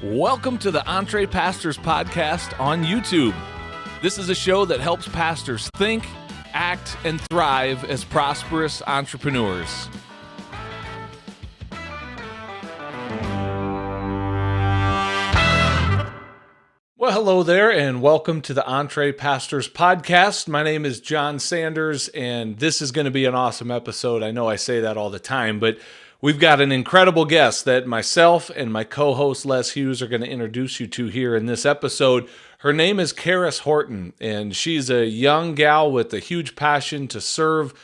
Welcome to the Entre Pastors podcast on YouTube. This is a show that helps pastors think, act, and thrive as prosperous entrepreneurs. Well, hello there, and welcome to the Entre Pastors podcast. My name is John Sanders, and this is going to be an awesome episode. I know I say that all the time, but we've got an incredible guest that myself and my co-host Les Hughes are going to introduce you to here in this episode. Her name is Karis Hortin, and she's a young gal with a huge passion to serve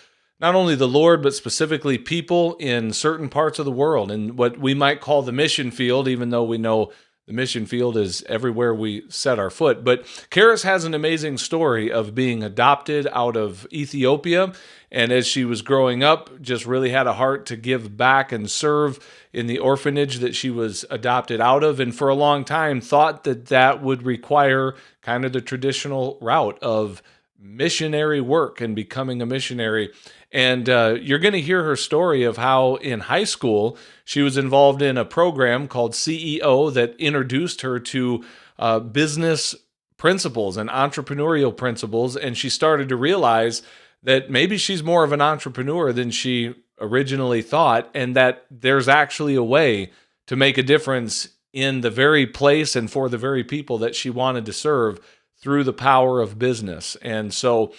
not only the Lord, but specifically people in certain parts of the world, in what we might call the mission field, even though we know the mission field is everywhere we set our foot. But Karis has an amazing story of being adopted out of Ethiopia. And as she was growing up, just really had a heart to give back and serve in the orphanage that she was adopted out of. And for a long time, thought that that would require kind of the traditional route of missionary work and becoming a missionary. And you're going to hear her story of how in high school she was involved in a program called CEO that introduced her to business principles and entrepreneurial principles. And she started to realize that maybe she's more of an entrepreneur than she originally thought, and that there's actually a way to make a difference in the very place and for the very people that she wanted to serve through the power of business. And so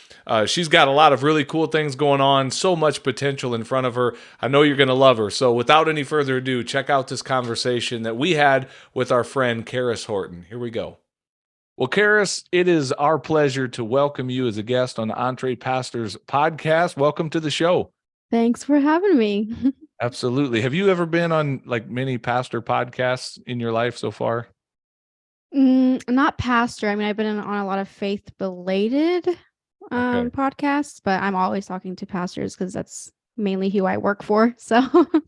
she's got a lot of really cool things going on, so much potential in front of her. I know you're going to love her. So without any further ado, check out this conversation that we had with our friend Karis Hortin. Here we go. Well, Karis, it is our pleasure to welcome you as a guest on the Entre Pastors podcast. Welcome to the show. Thanks for having me. Absolutely. Have you ever been on like many pastor podcasts in your life so far? Not pastor. I mean, I've been on a lot of faith-related podcasts, but I'm always talking to pastors because that's mainly who I work for. So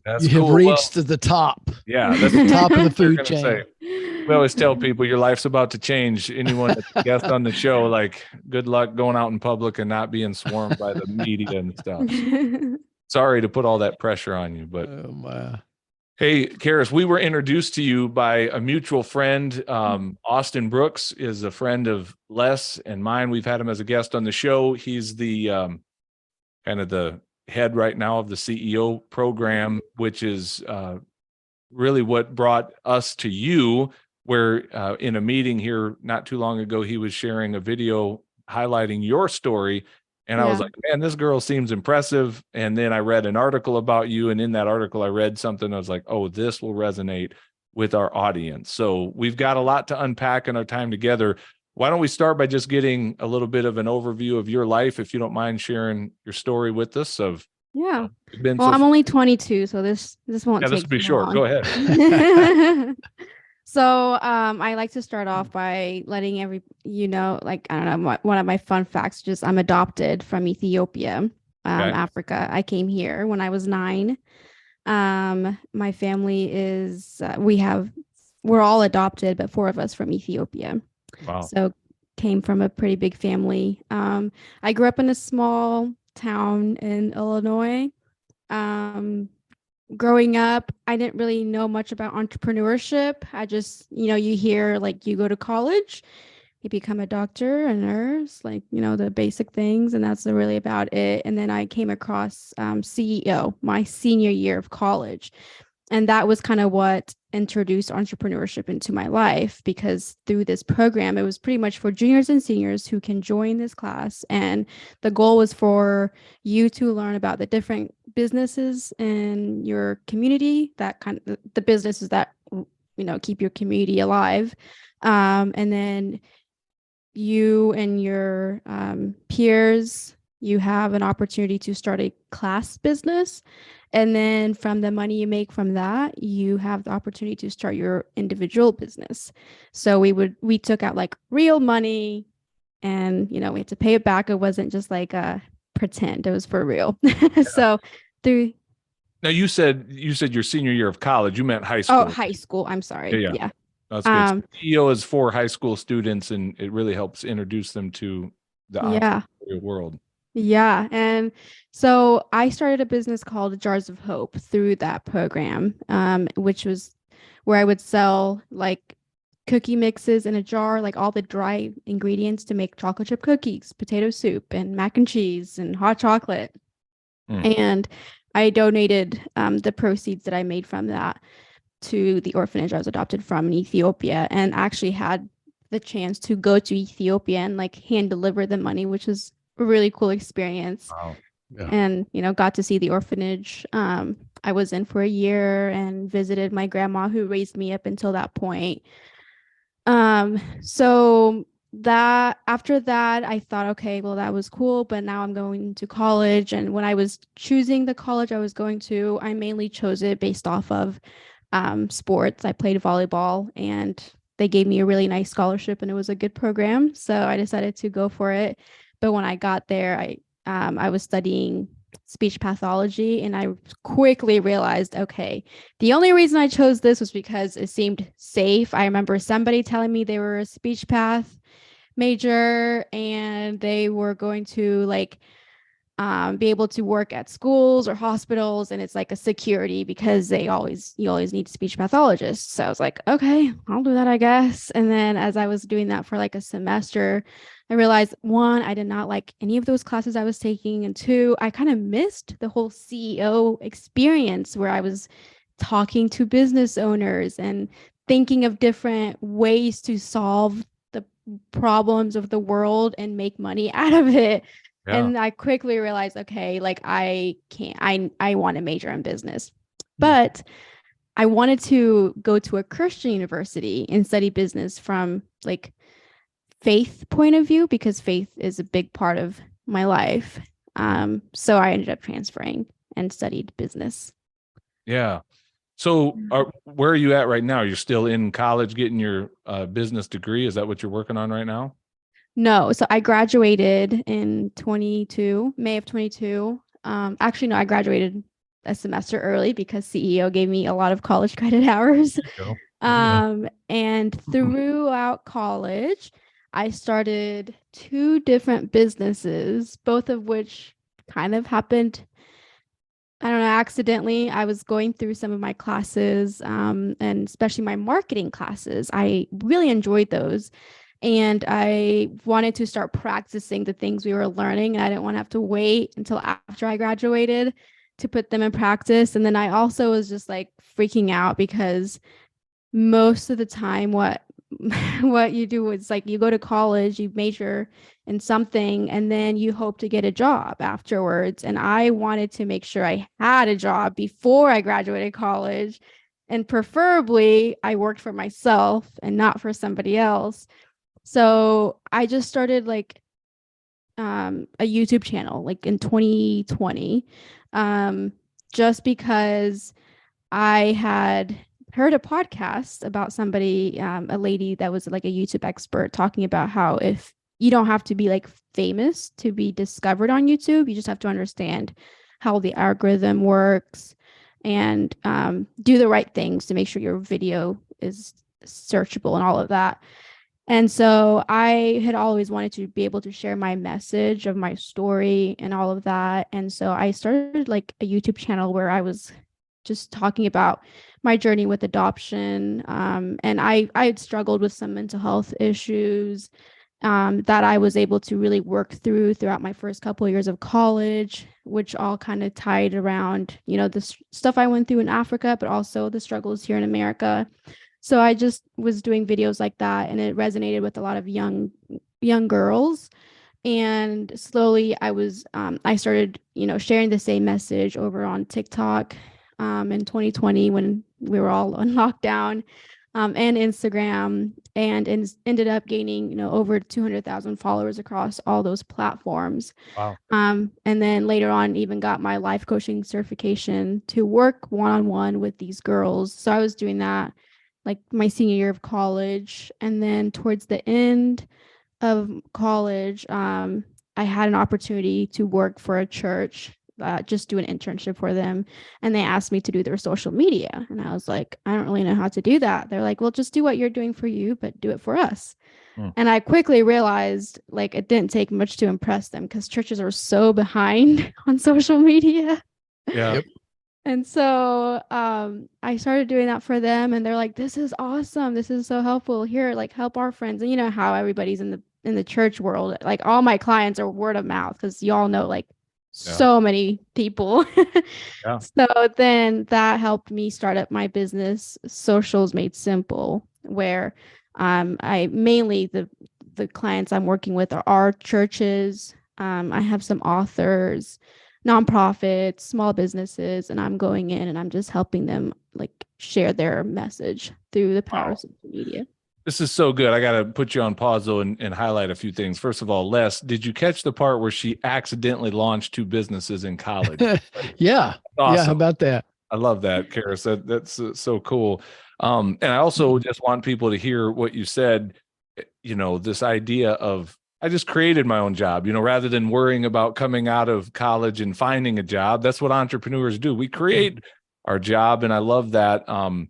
that's you cool. have reached to the top. Yeah, that's the top of the food chain. Say. We always tell people your life's about to change. Anyone that's a guest on the show, like, good luck going out in public and not being swarmed by the media and stuff. Sorry to put all that pressure on you, but hey, Karis, we were introduced to you by a mutual friend. Austin Brooks is a friend of Les and mine. We've had him as a guest on the show. He's the kind of the head right now of the CEO program, which is really what brought us to you, where in a meeting here not too long ago, he was sharing a video highlighting your story. And I was like, man, this girl seems impressive. And then I read an article about you. And in that article, I read something. I was like, oh, this will resonate with our audience. So we've got a lot to unpack in our time together. Why don't we start by just getting a little bit of an overview of your life, if you don't mind sharing your story with us of. Yeah. I'm only 22, so this won't take this will be short. Long. Go ahead. So I like to start off by letting I don't know, one of my fun facts, just I'm adopted from Ethiopia, Africa. I came here when I was 9. My family is, we're all adopted, but 4 of us from Ethiopia. Wow. So came from a pretty big family. I grew up in a small town in Illinois. Growing up, I didn't really know much about entrepreneurship. I just, you hear like you go to college, you become a doctor, a nurse, like, the basic things. And that's really about it. And then I came across CEO my senior year of college. And that was kind of what introduced entrepreneurship into my life, because through this program, it was pretty much for juniors and seniors who can join this class. And the goal was for you to learn about the different businesses in your community, that kind of the businesses that, keep your community alive. And then you and your peers, you have an opportunity to start a class business. And then from the money you make from that, you have the opportunity to start your individual business. So we took out like real money, and, we had to pay it back. It wasn't just like a pretend, it was for real. So now you said your senior year of college, you meant high school. Oh, high school. I'm sorry. Yeah. That's good. CEO is for high school students, and it really helps introduce them to the entrepreneurial world. Yeah. And so I started a business called Jars of Hope through that program, which was where I would sell like cookie mixes in a jar, like all the dry ingredients to make chocolate chip cookies, potato soup, and mac and cheese and hot chocolate. And I donated the proceeds that I made from that to the orphanage I was adopted from in Ethiopia, and actually had the chance to go to Ethiopia and like hand deliver the money, which was a really cool experience. Wow. Yeah. And, got to see the orphanage I was in for a year and visited my grandma who raised me up until that point. So that after that, I thought, okay, well, that was cool, but now I'm going to college. And when I was choosing the college I was going to, I mainly chose it based off of sports. I played volleyball, and they gave me a really nice scholarship, and it was a good program. So I decided to go for it. But when I got there, I was studying speech pathology, and I quickly realized, okay, the only reason I chose this was because it seemed safe. I remember somebody telling me they were a speech path major and they were going to like be able to work at schools or hospitals, and it's like a security because you always need speech pathologists. So I was like, okay, I'll do that, I guess. And then as I was doing that for like a semester, I realized, one, I did not like any of those classes I was taking, and two, I kind of missed the whole CEO experience where I was talking to business owners and thinking of different ways to solve the problems of the world and make money out of it. Yeah. And I quickly realized, okay, like I want to major in business. But I wanted to go to a Christian university and study business from like faith point of view, because faith is a big part of my life. So I ended up transferring and studied business. Yeah. So where are you at right now? You're still in college getting your business degree. Is that what you're working on right now? No, so I graduated in May of 22. Actually, no, I graduated a semester early because CEO gave me a lot of college credit hours. And throughout college, I started 2 different businesses, both of which kind of happened, I don't know, accidentally. I was going through some of my classes, and especially my marketing classes. I really enjoyed those. And I wanted to start practicing the things we were learning, and I didn't want to have to wait until after I graduated to put them in practice. And then I also was just like freaking out because most of the time what you do is like you go to college, you major in something, and then you hope to get a job afterwards. And I wanted to make sure I had a job before I graduated college, and preferably I worked for myself and not for somebody else. So I just started like a YouTube channel like in 2020, just because I had heard a podcast about somebody, a lady that was like a YouTube expert, talking about how if you don't have to be like famous to be discovered on YouTube, you just have to understand how the algorithm works and do the right things to make sure your video is searchable and all of that. And so I had always wanted to be able to share my message of my story and all of that. And so I started like a YouTube channel where I was just talking about my journey with adoption. And I had struggled with some mental health issues that I was able to really work throughout my first couple of years of college, which all kind of tied around, the stuff I went through in Africa, but also the struggles here in America. So I just was doing videos like that, and it resonated with a lot of young girls. And slowly I started, sharing the same message over on TikTok in 2020 when we were all on lockdown, and Instagram, and ended up gaining, over 200,000 followers across all those platforms. Wow. And then later on even got my life coaching certification to work one-on-one with these girls. So I was doing that like my senior year of college. And then towards the end of college, I had an opportunity to work for a church, just do an internship for them. And they asked me to do their social media. And I was like, I don't really know how to do that. They're like, well, just do what you're doing for you, but do it for us. And I quickly realized like it didn't take much to impress them because churches are so behind on social media. Yeah. And so I started doing that for them, and they're like, this is awesome. This is so helpful. Here, like help our friends. And you know how everybody's in the church world. Like all my clients are word of mouth because y'all know like Yeah. so many people. Yeah. So then that helped me start up my business, Socials Made Simple, where I mainly the clients I'm working with are churches. I have some authors, nonprofits, small businesses, and I'm going in and I'm just helping them like share their message through the power of social media. This is so good. I got to put you on pause though and highlight a few things. First of all, Les, did you catch the part where she accidentally launched 2 businesses in college? Yeah. Awesome. Yeah. How about that? I love that, Karis. That's so cool. And I also just want people to hear what you said, this idea of I just created my own job, rather than worrying about coming out of college and finding a job. That's what entrepreneurs do. We create our job. And I love that. And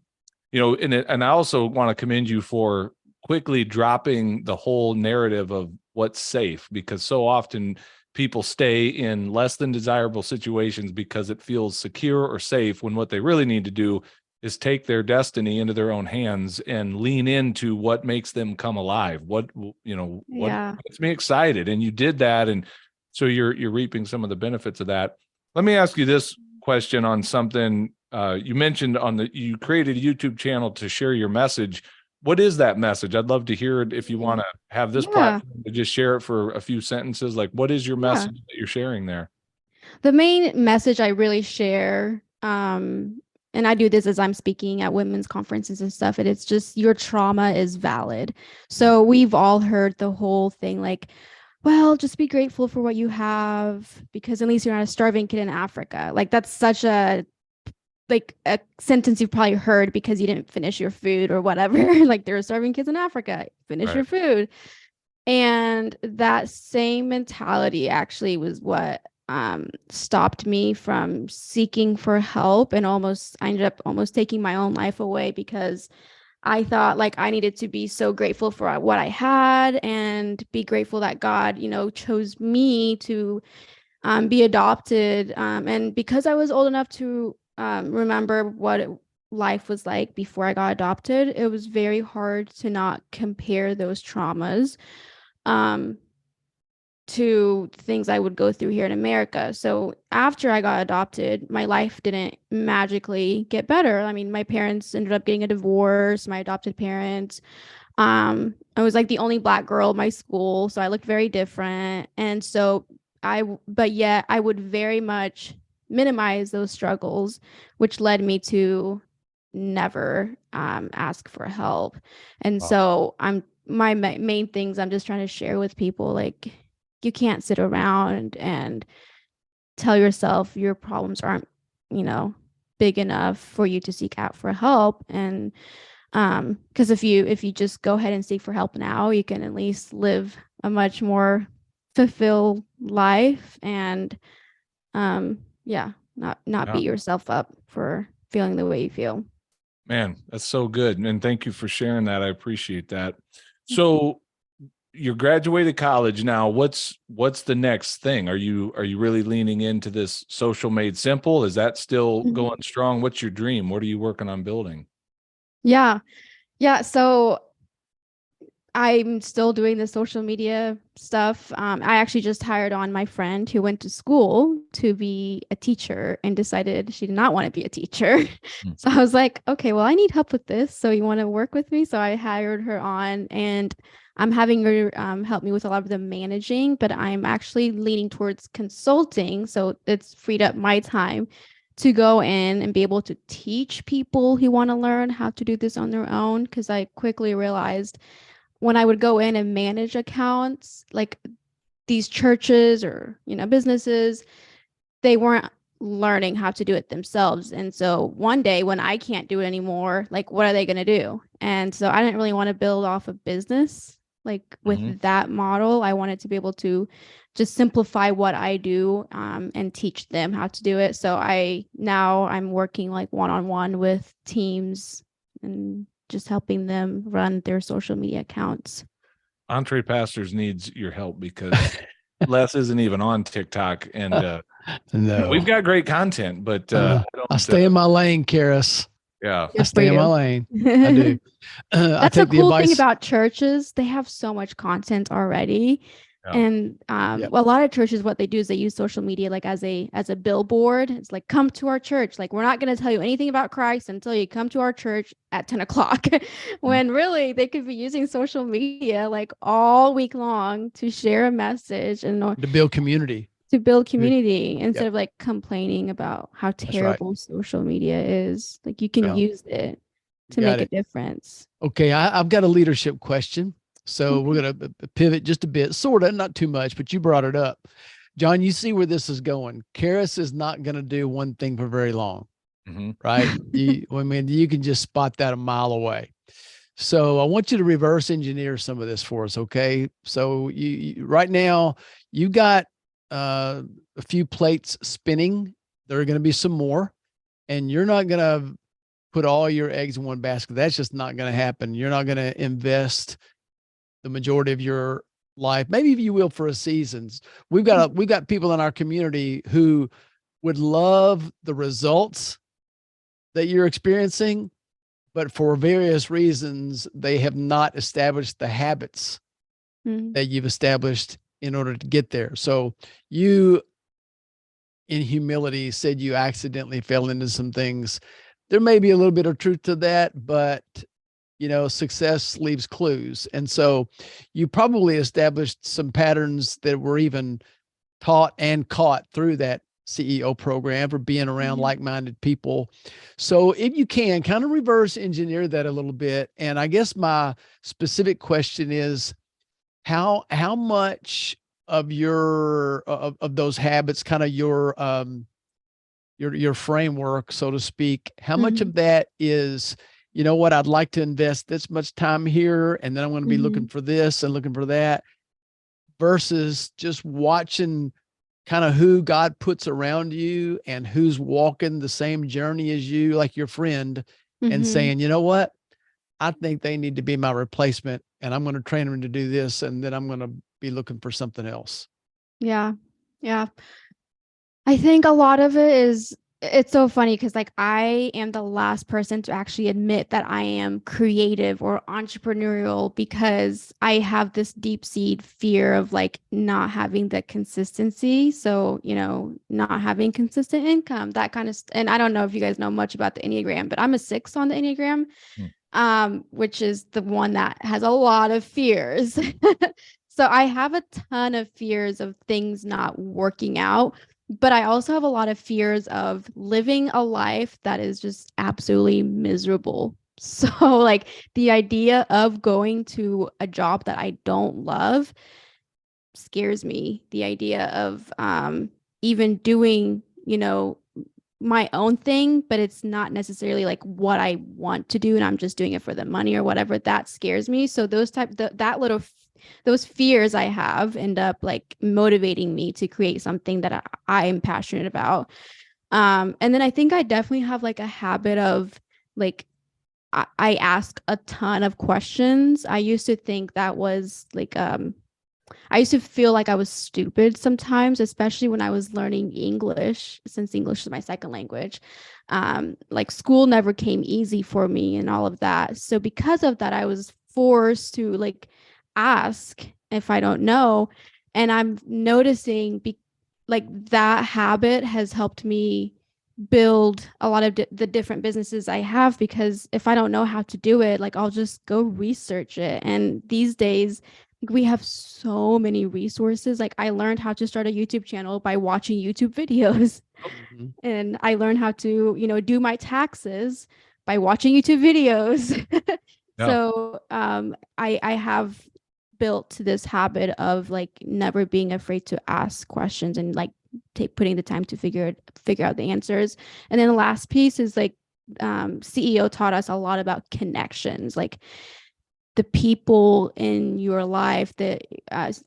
I also want to commend you for quickly dropping the whole narrative of what's safe, because so often people stay in less than desirable situations because it feels secure or safe, when what they really need to do is take their destiny into their own hands and lean into what makes them come alive. What gets me excited. And you did that. And so you're reaping some of the benefits of that. Let me ask you this question on something you mentioned you created a YouTube channel to share your message. What is that message? I'd love to hear it if you want to have this platform to just share it for a few sentences. Like, what is your message that you're sharing there? The main message I really share, and I do this as I'm speaking at women's conferences and stuff, and it's just your trauma is valid. So we've all heard the whole thing like, well, just be grateful for what you have because at least you're not a starving kid in Africa. Like that's such a sentence you've probably heard because you didn't finish your food or whatever. Like there are starving kids in Africa, finish your food. And that same mentality actually was what stopped me from seeking for help, and I ended up almost taking my own life away because I thought like I needed to be so grateful for what I had and be grateful that God, chose me to be adopted. And because I was old enough to remember what life was like before I got adopted, it was very hard to not compare those traumas to things I would go through here in America. So after I got adopted, my life didn't magically get better. I mean, my parents ended up getting a divorce, my adopted parents. I was like the only Black girl in my school, so I looked very different. And so but yet I would very much minimize those struggles, which led me to never ask for help. And so my main things I'm just trying to share with people, like you can't sit around and tell yourself your problems aren't, big enough for you to seek out for help. And because if you just go ahead and seek for help now, you can at least live a much more fulfilled life and not beat yourself up for feeling the way you feel. Man, that's so good. And thank you for sharing that. I appreciate that. So you're graduated college now. What's the next thing? Are you really leaning into this Social Made Simple? Is that still going strong? What's your dream? What are you working on building? Yeah. So I'm still doing the social media stuff. I actually just hired on my friend who went to school to be a teacher and decided she did not want to be a teacher. So I was like, okay, well, I need help with this. So you want to work with me? So I hired her on, and I'm having her help me with a lot of the managing, but I'm actually leaning towards consulting. So it's freed up my time to go in and be able to teach people who want to learn how to do this on their own. Because I quickly realized when I would go in and manage accounts, like these churches or, businesses, they weren't learning how to do it themselves. And so one day when I can't do it anymore, like what are they going to do? And so I didn't really want to build off a business like with that model. I wanted to be able to just simplify what I do and teach them how to do it. So I'm working like one-on-one with teams and just helping them run their social media accounts. Entree Pastors needs your help because Les isn't even on TikTok, and No. we've got great content, but I I stay in my lane, Karis. yeah. I stay in my lane. I do. I That's the take the cool thing advice. about churches. They have so much content already. Yeah. And Yep. a lot of churches, what they do is they use social media like as a billboard. It's like, come to our church. Like, we're not going to tell you anything about Christ until you come to our church at 10 o'clock. When really they could be using social media like all week long to share a message and To build community. to build community instead Yep. of like complaining about how right. terrible social media is. Like, you can Yeah. use it to Got make a it. difference. Okay, I've got a leadership question. So we're going to pivot just a bit, sort of, not too much, but you brought it up. John, you see where this is going. Karis is not going to do one thing for very long, right? I mean, you can just spot that a mile away. So I want you to reverse engineer some of this for us, okay? So you right now, you got a few plates spinning. There are going to be some more, and you're not going to put all your eggs in one basket. That's just not going to happen. You're not going to invest the majority of your life. Maybe you will for a seasons. We've got people in our community who would love the results that you're experiencing, but for various reasons, they have not established the habits that you've established in order to get there. So you, in humility, said you accidentally fell into some things. There may be a little bit of truth to that, but success leaves clues. And so you probably established some patterns that were even taught and caught through that CEO program for being around like-minded people. So if you can kind of reverse engineer that a little bit. And I guess my specific question is how much of your, of those habits, kind of your framework, so to speak, how much of that is, you know what, I'd like to invest this much time here, and then I'm going to be looking for this and looking for that, versus just watching kind of who God puts around you and who's walking the same journey as you, like your friend, and saying, you know what, I think they need to be my replacement, and I'm going to train them to do this, and then I'm going to be looking for something else. Yeah. Yeah. I think a lot of it is, it's so funny because like I am the last person to actually admit that I am creative or entrepreneurial because I have this deep seed fear of like not having the consistency. So, not having consistent income, that kind of, and I don't know if you guys know much about the Enneagram, but I'm a 6 on the Enneagram, which is the one that has a lot of fears. So I have a ton of fears of things not working out. But I also have a lot of fears of living a life that is just absolutely miserable. So like the idea of going to a job that I don't love scares me. The idea of even doing, my own thing, but it's not necessarily like what I want to do and I'm just doing it for the money or whatever, that scares me. So those fears I have end up like motivating me to create something that I am passionate about. And then I think I definitely have like a habit of like, I ask a ton of questions. I used to think that was like, I used to feel like I was stupid sometimes, especially when I was learning English, since English is my second language. Like school never came easy for me and all of that. So because of that, I was forced to like ask if I don't know. And I'm noticing like that habit has helped me build a lot of the different businesses I have, because if I don't know how to do it, like I'll just go research it. And these days, we have so many resources. Like I learned how to start a YouTube channel by watching YouTube videos. And I learned how to, do my taxes by watching YouTube videos. So I have built this habit of like never being afraid to ask questions and like putting the time to figure out the answers. And then the last piece is like CEO taught us a lot about connections, like the people in your life that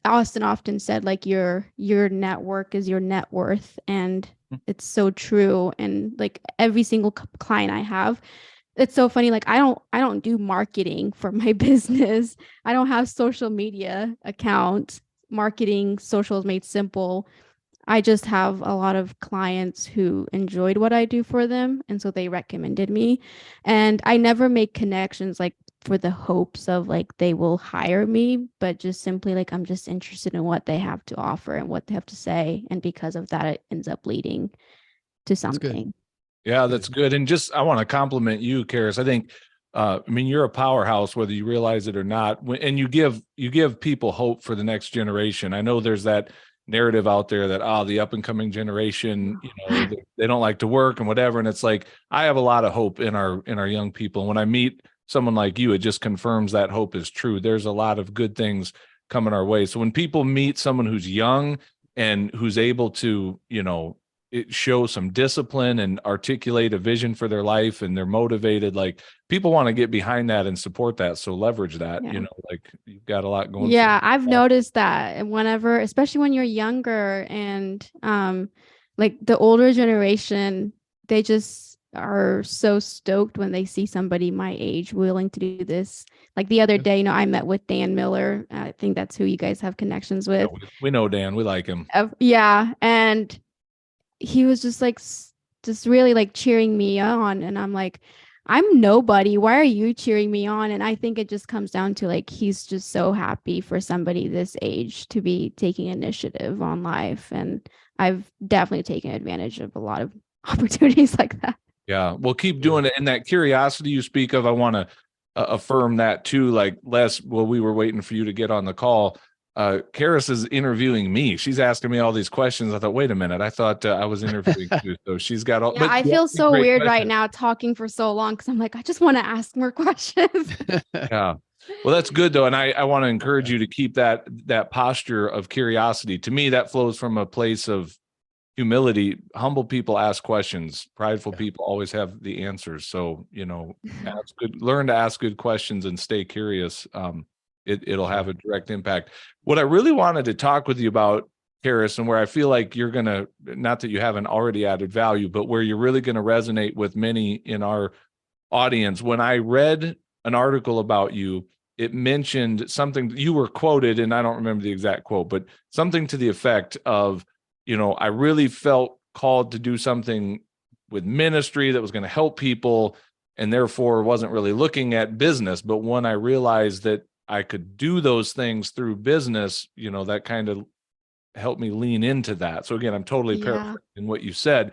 Austin often said, like your network is your net worth. And it's so true. And like every single client I have, it's so funny. Like I don't do marketing for my business. I don't have social media account. marketing, socials made simple. I just have a lot of clients who enjoyed what I do for them, and so they recommended me. And I never make connections like for the hopes of like they will hire me, but just simply like I'm just interested in what they have to offer and what they have to say. And because of that, it ends up leading to That's good. something. Yeah, that's good. And just, I want to compliment you, Karis. I think, I mean, you're a powerhouse, whether you realize it or not. And you give people hope for the next generation. I know there's that narrative out there that, the up and coming generation, they don't like to work and whatever. And it's like, I have a lot of hope in our young people. And when I meet someone like you, it just confirms that hope is true. There's a lot of good things coming our way. So when people meet someone who's young and who's able to, it shows some discipline and articulate a vision for their life, and they're motivated, like, people want to get behind that and support that. So leverage that. Yeah. Like, you've got a lot going. Yeah, I've noticed that whenever, especially when you're younger and like the older generation, they just are so stoked when they see somebody my age willing to do this. Like the other day, I met with Dan Miller. I think that's who you guys have connections with. We know Dan, we like him. Yeah, and he was just like just really like cheering me on, and I'm like, I'm nobody, why are you cheering me on? And I think it just comes down to like he's just so happy for somebody this age to be taking initiative on life, and I've definitely taken advantage of a lot of opportunities like that. Yeah, well, keep doing it. And that curiosity you speak of, I want to affirm that too. Like, Les, while we were waiting for you to get on the call, Karis is interviewing me. She's asking me all these questions. I thought, wait a minute, I thought I was interviewing you. So she's got all. Yeah, I feel so weird right now talking for so long because I'm like, I just want to ask more questions. Yeah. Well, that's good though. And I want to encourage you to keep that posture of curiosity. To me, that flows from a place of humility. Humble people ask questions. Prideful people always have the answers. So, learn to ask good questions and stay curious. It'll have a direct impact. What I really wanted to talk with you about, Karis, and where I feel like you're going to, not that you haven't already added value, but where you're really going to resonate with many in our audience. When I read an article about you, it mentioned something, you were quoted, and I don't remember the exact quote, but something to the effect of, I really felt called to do something with ministry that was going to help people, and therefore wasn't really looking at business. But when I realized that I could do those things through business, that kind of helped me lean into that. So again, I'm totally paraphrasing what you said,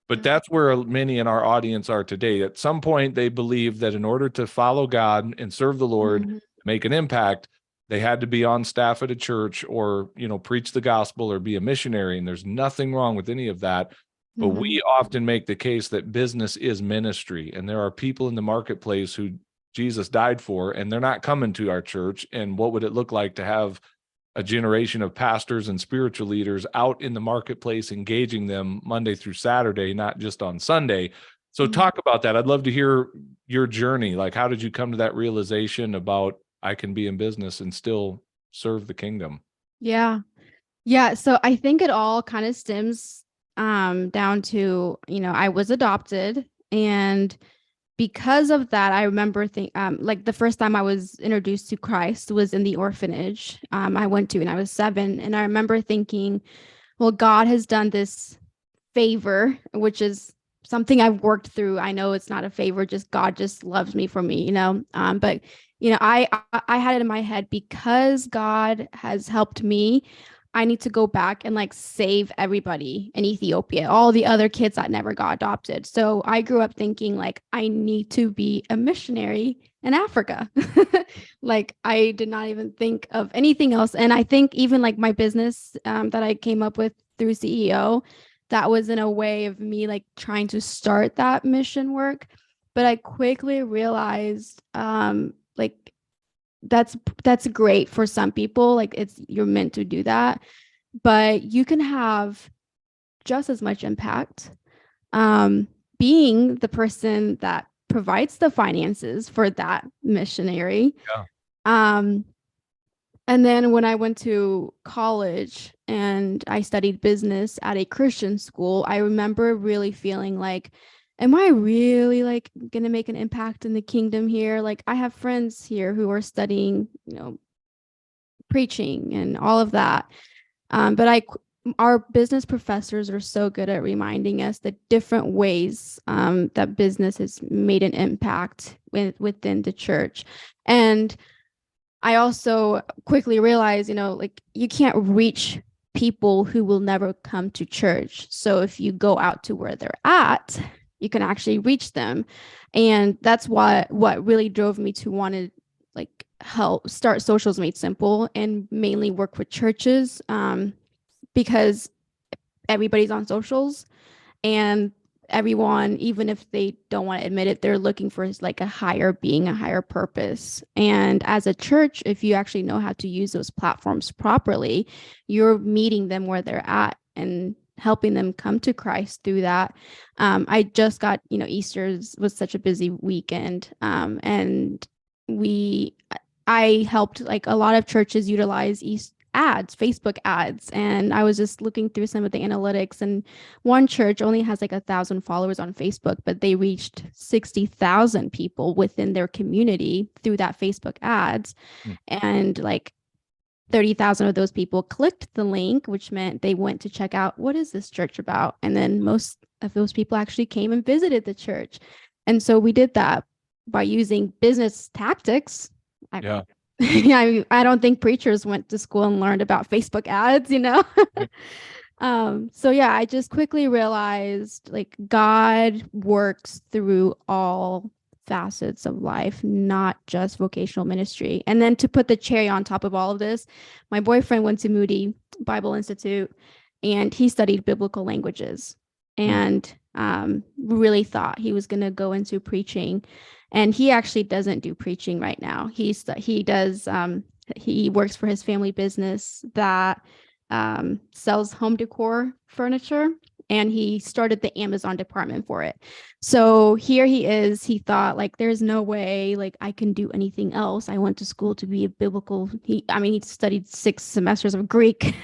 but that's where many in our audience are today. At some point, they believe that in order to follow God and serve the Lord, make an impact, they had to be on staff at a church or, preach the gospel or be a missionary. And there's nothing wrong with any of that. But we often make the case that business is ministry. And there are people in the marketplace who Jesus died for, and they're not coming to our church. And what would it look like to have a generation of pastors and spiritual leaders out in the marketplace, engaging them Monday through Saturday, not just on Sunday? So talk about that. I'd love to hear your journey. Like, how did you come to that realization about I can be in business and still serve the kingdom? Yeah. So I think it all kind of stems down to, I was adopted, and because of that, I remember like the first time I was introduced to Christ was in the orphanage I went to when I was 7. And I remember thinking, well, God has done this favor, which is something I've worked through. I know it's not a favor, just God just loves me for me, but I had it in my head, because God has helped me, I need to go back and like save everybody in Ethiopia, all the other kids that never got adopted. So I grew up thinking like I need to be a missionary in Africa. Like I did not even think of anything else. And I think even like my business that I came up with through CEO, that was in a way of me like trying to start that mission work. But I quickly realized like that's great for some people, like you're meant to do that, but you can have just as much impact being the person that provides the finances for that missionary. And then when I went to college and I studied business at a Christian school, I remember really feeling like, am I really like going to make an impact in the kingdom here? Like I have friends here who are studying, preaching and all of that. But our business professors are so good at reminding us the different ways that business has made an impact within the church. And I also quickly realized, like you can't reach people who will never come to church. So if you go out to where they're at, you can actually reach them. And that's what really drove me to want to like help start Socials Made Simple and mainly work with churches, because everybody's on socials, and everyone, even if they don't want to admit it, they're looking for like a higher being, a higher purpose. And as a church, if you actually know how to use those platforms properly, you're meeting them where they're at and helping them come to Christ through that. I just got, Easter was such a busy weekend, and I helped like a lot of churches utilize Facebook ads. And I was just looking through some of the analytics, and one church only has like 1,000 followers on Facebook, but they reached 60,000 people within their community through that Facebook ads. And like 30,000 of those people clicked the link, which meant they went to check out, what is this church about? And then most of those people actually came and visited the church. And so we did that by using business tactics. Yeah. I don't think preachers went to school and learned about Facebook ads, So yeah, I just quickly realized like God works through all facets of life, not just vocational ministry. And then to put the cherry on top of all of this, my boyfriend went to Moody Bible Institute and he studied biblical languages and really thought he was going to go into preaching. And he actually doesn't do preaching right now. He works for his family business that sells home decor furniture, and he started the Amazon department for it. So here he is. He thought like, there's no way like I can do anything else. I went to school to be a biblical. He studied 6 semesters of Greek,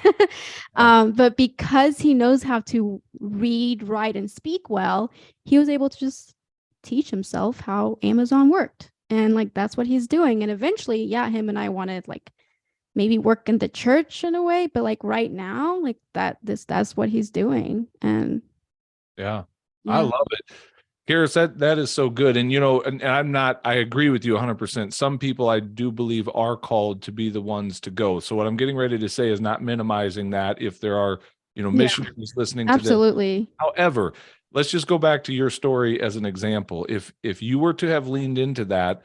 but because he knows how to read, write, and speak well, he was able to just teach himself how Amazon worked. And like, that's what he's doing. And eventually, him and I wanted like maybe work in the church in a way, but like right now, like that's what he's doing. And I love it. Karis, that is so good. And, I agree with you 100%. Some people I do believe are called to be the ones to go. So what I'm getting ready to say is not minimizing that if there are, missionaries listening to this. Absolutely. However, let's just go back to your story as an example. If you were to have leaned into that,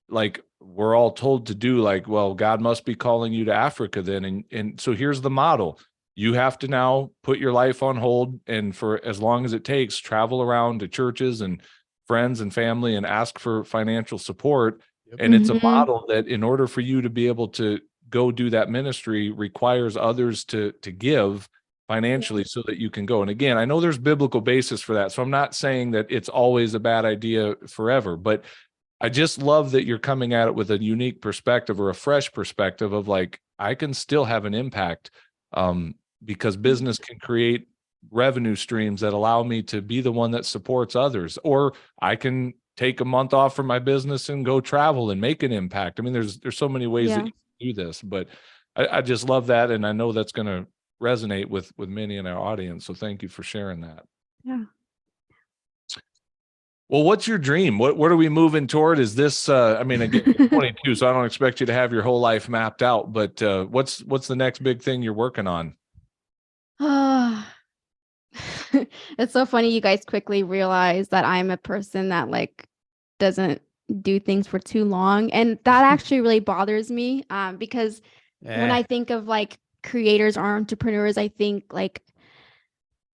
like we're all told to do, like, well, God must be calling you to Africa then. And so here's the model. You have to now put your life on hold, and for as long as it takes, travel around to churches and friends and family and ask for financial support. And it's a model that in order for you to be able to go do that ministry requires others to give financially so that you can go. And again, I know there's biblical basis for that. So I'm not saying that it's always a bad idea forever, but I just love that you're coming at it with a unique perspective or a fresh perspective of like, I can still have an impact because business can create revenue streams that allow me to be the one that supports others, or I can take a month off from my business and go travel and make an impact. I mean, there's so many ways that you can do this, but I just love that. And I know that's going to resonate with many in our audience. So thank you for sharing that. Yeah. Well, what's your dream? What are we moving toward? Is this, again, you're 22, so I don't expect you to have your whole life mapped out, but what's the next big thing you're working on? It's so funny. You guys quickly realize that I'm a person that like doesn't do things for too long. And that actually really bothers me because when I think of like creators or entrepreneurs, I think like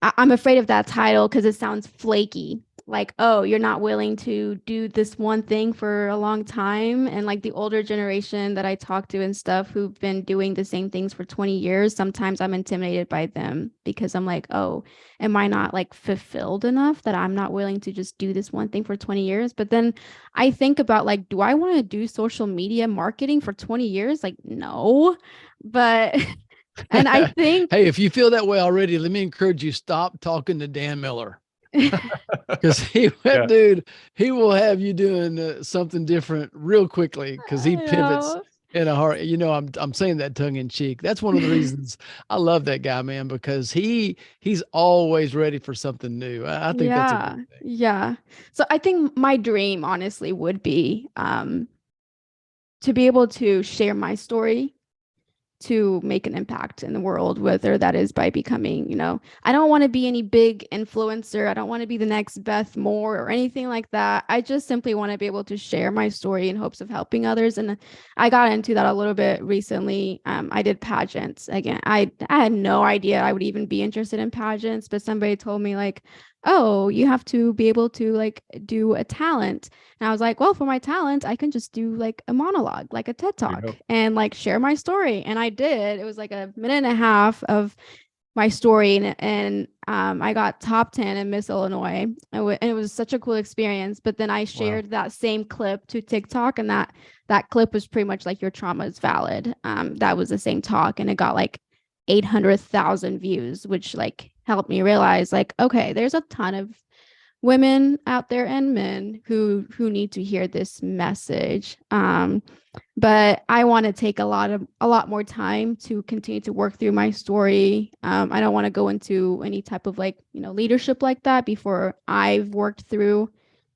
I'm afraid of that title because it sounds flaky. Like, oh, you're not willing to do this one thing for a long time. And like the older generation that I talk to and stuff who've been doing the same things for 20 years, sometimes I'm intimidated by them because I'm like, oh, am I not like fulfilled enough that I'm not willing to just do this one thing for 20 years? But then I think about like, do I want to do social media marketing for 20 years? Like, no, but... And I think, hey, if you feel that way already, let me encourage you, stop talking to Dan Miller. Because dude, he will have you doing something different real quickly because he pivots in a heart. I'm saying that tongue in cheek. That's one of the reasons I love that guy, man, because he's always ready for something new. I think that's a Yeah. good thing. Yeah. So I think my dream honestly would be to be able to share my story to make an impact in the world, whether that is by becoming, I don't want to be any big influencer. I don't want to be the next Beth Moore or anything like that. I just simply want to be able to share my story in hopes of helping others. And I got into that a little bit recently. I did pageants again. I had no idea I would even be interested in pageants, but somebody told me like, oh, you have to be able to like do a talent. And I was like, well, for my talent, I can just do like a monologue, like a TED Talk, and like share my story. And I did. It was like a minute and a half of my story, and I got top 10 in Miss Illinois. And it was such a cool experience. But then I shared that same clip to TikTok, and that clip was pretty much like, your trauma is valid. That was the same talk, and it got like 800,000 views, which like helped me realize like, okay, there's a ton of women out there and men who need to hear this message. But I want to take a lot more time to continue to work through my story. I don't want to go into any type of like, leadership like that before I've worked through,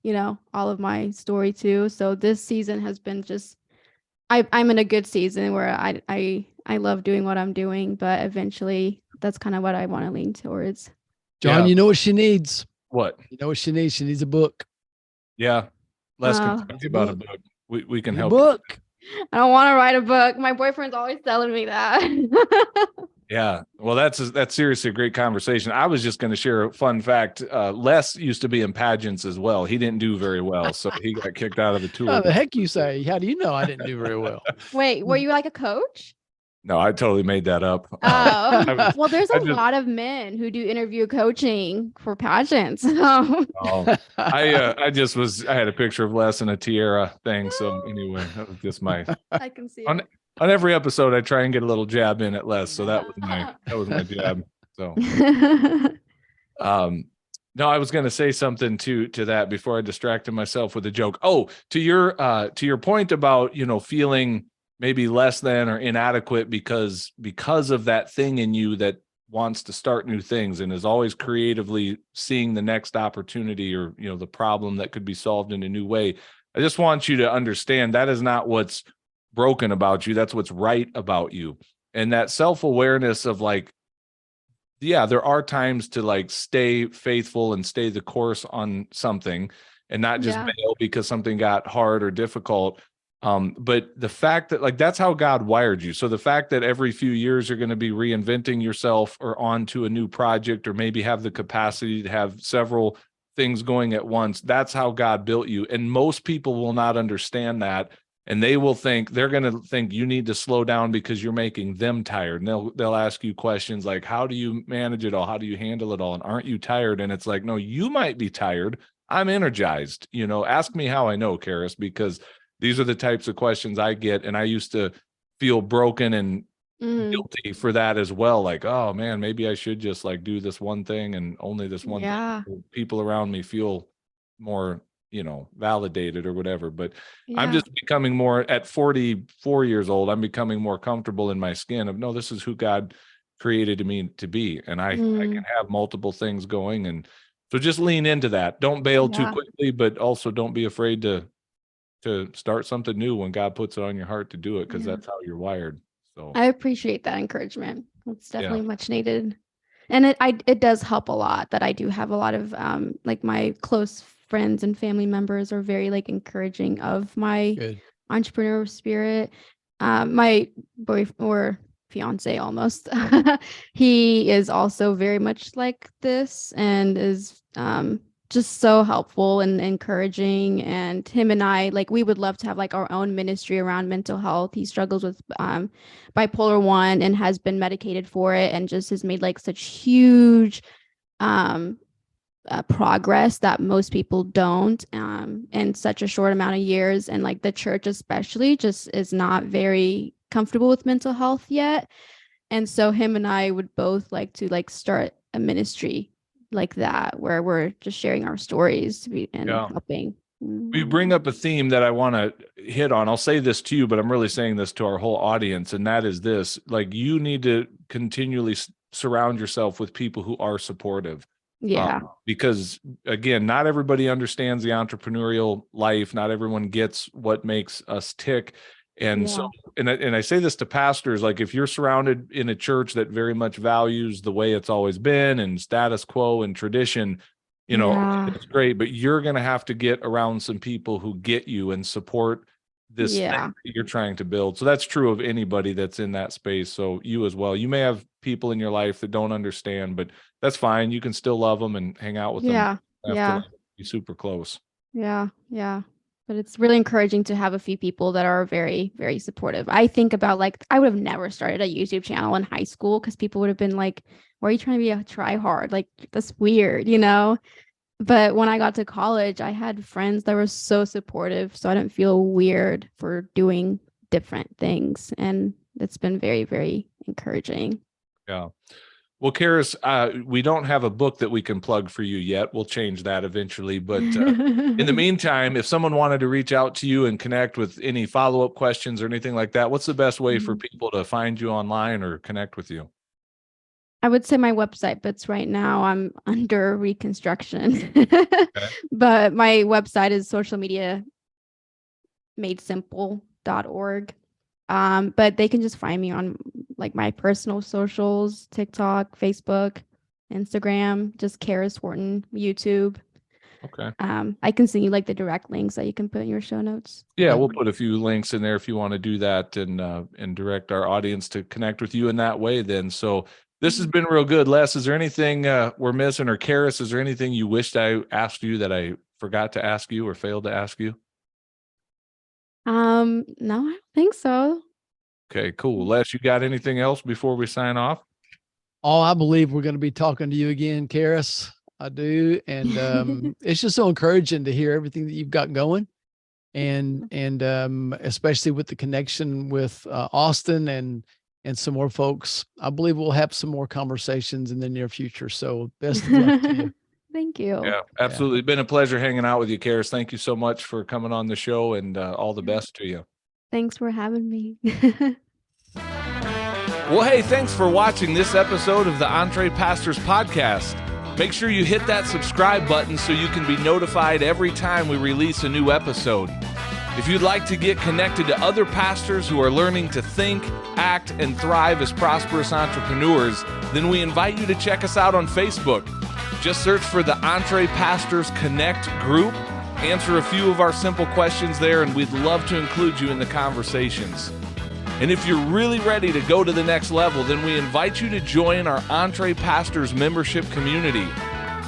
all of my story too. So this season has been just, I'm in a good season where I love doing what I'm doing, but eventually that's kind of what I want to lean towards. Jon, you know what she needs? What? You know what she needs? She needs a book. Yeah. Les can talk to you about a book. We can help book. You. I don't want to write a book. My boyfriend's always telling me that. Yeah. Well, that's seriously a great conversation. I was just going to share a fun fact. Les used to be in pageants as well. He didn't do very well, so he got kicked out of the tour. Oh, the heck you say? How do you know I didn't do very well? Wait, were you like a coach? No, I totally made that up. Oh, well, there's a lot of men who do interview coaching for pageants. I had a picture of Les in a tiara thing. So anyway, that was just my. I can see it. On every episode, I try and get a little jab in at Les. So that was my jab. So, no, I was going to say something to that before I distracted myself with a joke. Oh, to your point about feeling maybe less than or inadequate because of that thing in you that wants to start new things and is always creatively seeing the next opportunity or the problem that could be solved in a new way. I just want you to understand that is not what's broken about you. That's what's right about you. And that self-awareness of like, yeah, there are times to like stay faithful and stay the course on something and not just bail because something got hard or difficult. But the fact that like that's how God wired you. So the fact that every few years you're going to be reinventing yourself or onto a new project or maybe have the capacity to have several things going at once, that's how God built you. And most people will not understand that. And they're going to think you need to slow down because you're making them tired. And they'll ask you questions like, how do you manage it all? How do you handle it all? And aren't you tired? And it's like, no, you might be tired. I'm energized. Ask me how I know, Karis, because these are the types of questions I get. And I used to feel broken and guilty for that as well. Like, oh man, maybe I should just like do this one thing and only this one thing. People around me feel more, validated or whatever. But I'm just becoming more at 44 years old. I'm becoming more comfortable in my skin of, no, this is who God created me to be. And I can have multiple things going. And so just lean into that. Don't bail too quickly, but also don't be afraid to start something new when God puts it on your heart to do it, because that's how you're wired. So I appreciate that encouragement. It's definitely much needed. And it does help a lot that I do have a lot of like my close friends and family members are very like encouraging of my entrepreneurial spirit. My boyfriend or fiance almost, he is also very much like this and is just so helpful and encouraging. And him and I, like, we would love to have like our own ministry around mental health. He struggles with bipolar 1 and has been medicated for it and just has made like such huge progress that most people don't in such a short amount of years. And like the church especially just is not very comfortable with mental health yet. And so him and I would both like to like start a ministry like that where we're just sharing our stories and helping. You bring up a theme that I want to hit on. I'll say this to you, but I'm really saying this to our whole audience, and that is this: like, you need to continually surround yourself with people who are supportive. Yeah. Because again, not everybody understands the entrepreneurial life. Not everyone gets what makes us tick. And so, and I say this to pastors, like, if you're surrounded in a church that very much values the way it's always been and status quo and tradition, you know, it's great, but you're going to have to get around some people who get you and support this thing that you're trying to build. So that's true of anybody that's in that space. So you as well. You may have people in your life that don't understand, but that's fine. You can still love them and hang out with them. To be super close. Yeah. But it's really encouraging to have a few people that are very, very supportive. I think about, like, I would have never started a YouTube channel in high school because people would have been like, why are you trying to be a try hard? Like, that's weird, you know? But when I got to college, I had friends that were so supportive. So I didn't feel weird for doing different things. And it's been very, very encouraging. Yeah. Well, Karis, we don't have a book that we can plug for you yet. We'll change that eventually. But in the meantime, if someone wanted to reach out to you and connect with any follow-up questions or anything like that, what's the best way for people to find you online or connect with you? I would say my website, but right now I'm under reconstruction. But my website is socialmediamadesimple.org. But they can just find me on, like, my personal socials, TikTok, Facebook, Instagram, just Karis Hortin, YouTube. Okay. I can send you, like, the direct links that you can put in your show notes. Yeah, we'll put a few links in there if you want to do that and direct our audience to connect with you in that way then. So this has been real good. Les, is there anything we're missing? Or Karis, is there anything you wished I asked you that I forgot to ask you or failed to ask you? No, I don't think so. Okay, cool. Les, you got anything else before we sign off? Oh, I believe we're going to be talking to you again, Karis. I do. And it's just so encouraging to hear everything that you've got going. And especially with the connection with Austin and some more folks. I believe we'll have some more conversations in the near future. So best of luck to you. Thank you. Yeah, absolutely. It's been a pleasure hanging out with you, Karis. Thank you so much for coming on the show, and all the best to you. Thanks for having me. Well, hey, thanks for watching this episode of the Entre Pastors Podcast. Make sure you hit that subscribe button so you can be notified every time we release a new episode. If you'd like to get connected to other pastors who are learning to think, act, and thrive as prosperous entrepreneurs, then we invite you to check us out on Facebook. Just search for the Entre Pastors Connect group, answer a few of our simple questions there, and we'd love to include you in the conversations. And if you're really ready to go to the next level, then we invite you to join our Entre Pastors membership community.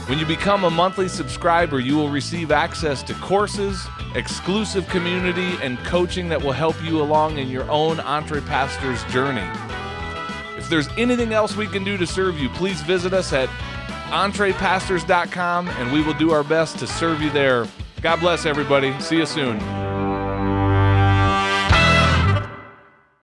When you become a monthly subscriber, you will receive access to courses, exclusive community, and coaching that will help you along in your own Entre Pastors journey. If there's anything else we can do to serve you, please visit us at entrepastors.com, and we will do our best to serve you there. God bless everybody. See you soon.